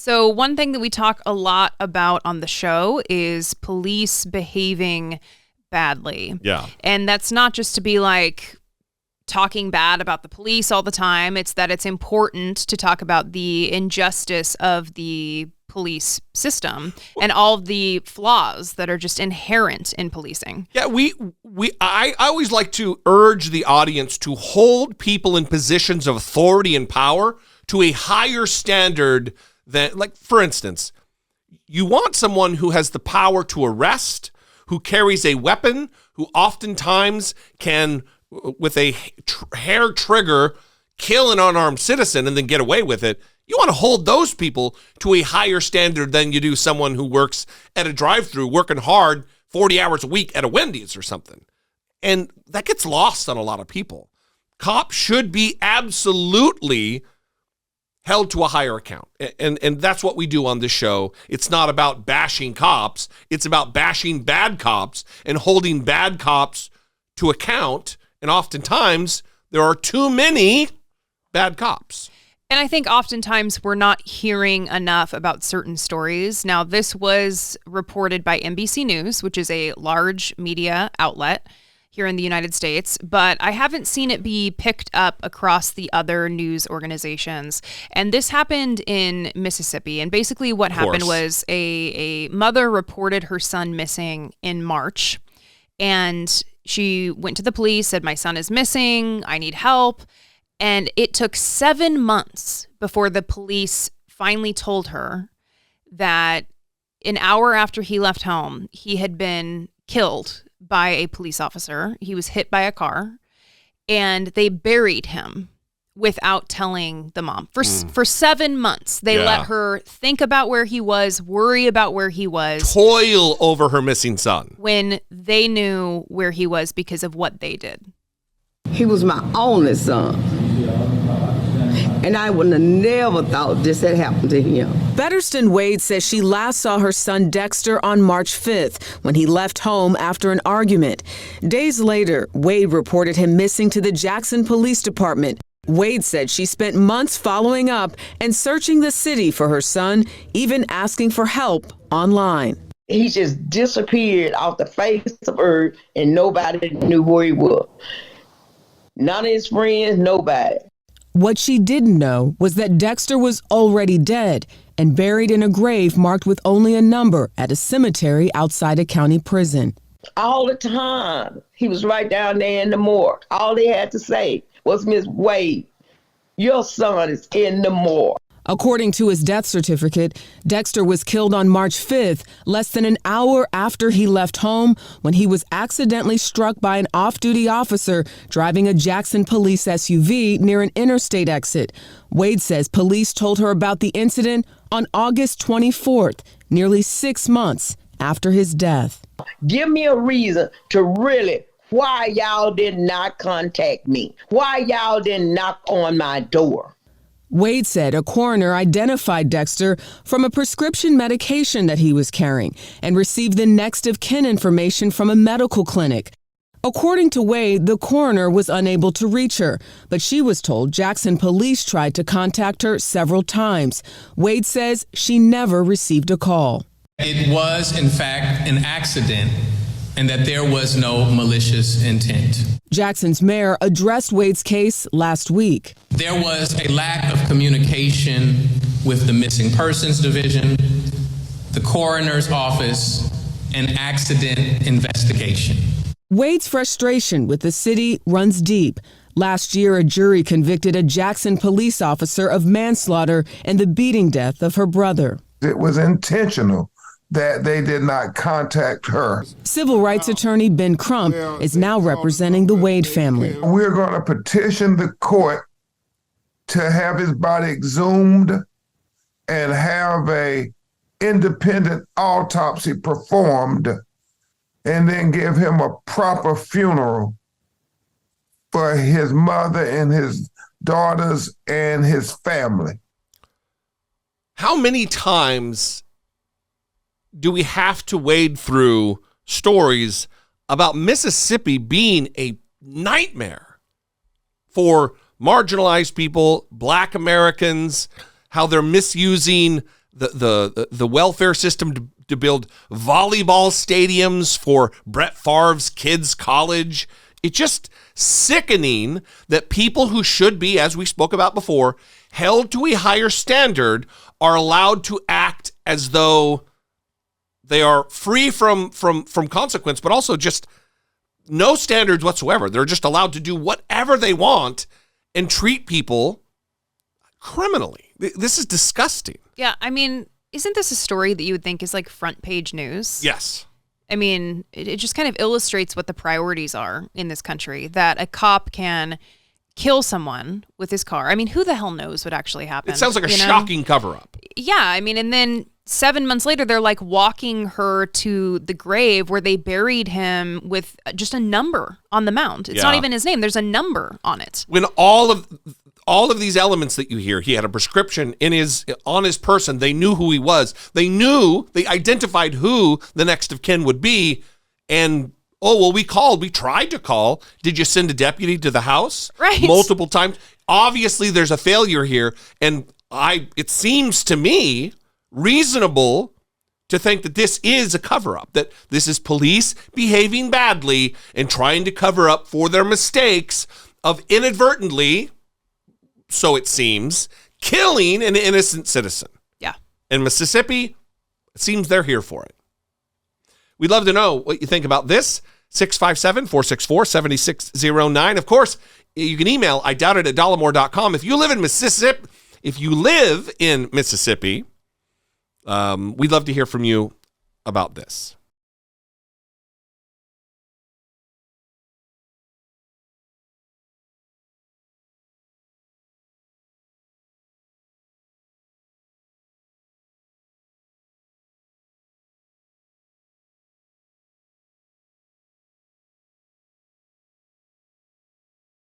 So one thing that we talk a lot about on the show is police behaving badly. Yeah. And that's not just to be like talking bad about the police all the time. It's that it's important to talk about the injustice of the police system and all of the flaws that are just inherent in policing. Yeah, I always like to urge the audience to hold people in positions of authority and power to a higher standard than, like, for instance, you want someone who has the power to arrest, who carries a weapon, who oftentimes can, with a hair trigger, kill an unarmed citizen and then get away with it. You want to hold those people to a higher standard than you do someone who works at a drive-thru, working hard 40 hours a week at a Wendy's or something. And that gets lost on a lot of people. Cops should be absolutely held to a higher account. And that's what we do on this show. It's not about bashing cops. It's about bashing bad cops and holding bad cops to account. And oftentimes, there are too many bad cops. And I think oftentimes we're not hearing enough about certain stories. Now, this was reported by NBC News, which is a large media outlet here in the United States, but I haven't seen it be picked up across the other news organizations. And this happened in Mississippi. And basically what happened was a mother reported her son missing in March. And she went to the police, said, "My son is missing. I need help." And it took 7 months before the police finally told her that an hour after he left home, he had been killed by a police officer. He was hit by a car, and they buried him without telling the mom. For 7 months, they let her think about where he was, worry about where he was. Toil over her missing son. When they knew where he was because of what they did. He was my only son. And I would have never thought this had happened to him. Betterston Wade says she last saw her son Dexter on March 5th when he left home after an argument. Days later, Wade reported him missing to the Jackson Police Department. Wade said she spent months following up and searching the city for her son, even asking for help online. He just disappeared off the face of earth and nobody knew where he was. None of his friends, nobody. What she didn't know was that Dexter was already dead and buried in a grave marked with only a number at a cemetery outside a county prison. All the time. He was right down there in the morgue. All they had to say was, "Miss Wade, your son is in the morgue." According to his death certificate, Dexter was killed on March 5th, less than an hour after he left home when he was accidentally struck by an off-duty officer driving a Jackson police SUV near an interstate exit. Wade says police told her about the incident on August 24th, nearly 6 months after his death. Give me a reason to really why y'all did not contact me, why y'all didn't knock on my door. Wade said a coroner identified Dexter from a prescription medication that he was carrying and received the next of kin information from a medical clinic. According to Wade, the coroner was unable to reach her, but she was told Jackson police tried to contact her several times. Wade says she never received a call. It was, in fact, an accident and that there was no malicious intent. Jackson's mayor addressed Wade's case last week. There was a lack of communication with the Missing Persons Division, the coroner's office, and accident investigation. Wade's frustration with the city runs deep. Last year, a jury convicted a Jackson police officer of manslaughter and the beating death of her brother. It was intentional that they did not contact her. Civil rights attorney Ben Crump is now representing the Wade family. We're going to petition the court to have his body exhumed and have a independent autopsy performed and then give him a proper funeral for his mother and his daughters and his family. How many times do we have to wade through stories about Mississippi being a nightmare for marginalized people, Black Americans, how they're misusing the welfare system to build volleyball stadiums for Brett Favre's kids' college. It's just sickening that people who should be, as we spoke about before, held to a higher standard are allowed to act as though they are free from consequence, but also just no standards whatsoever. They're just allowed to do whatever they want and treat people criminally. This is disgusting. Yeah, I mean, isn't this a story that you would think is like front page news? Yes. I mean, it just kind of illustrates what the priorities are in this country, that a cop can kill someone with his car. I mean, who the hell knows what actually happened? It sounds like a shocking cover-up. Yeah, I mean, and then 7 months later, they're like walking her to the grave where they buried him with just a number on the mound. It's not even his name. There's a number on it. When all of these elements that you hear, he had a prescription on his person. They knew who he was. They identified who the next of kin would be. And, we tried to call. Did you send a deputy to the house? Right. Multiple times. Obviously, there's a failure here. And it seems to me reasonable to think that this is a cover-up, that this is police behaving badly and trying to cover up for their mistakes of inadvertently, so it seems, killing an innocent citizen. Yeah. In Mississippi, it seems they're here for it. We'd love to know what you think about this. 657-464-7609. Of course, you can email idoubtit@dollemore.com. If you live in Mississippi, we'd love to hear from you about this.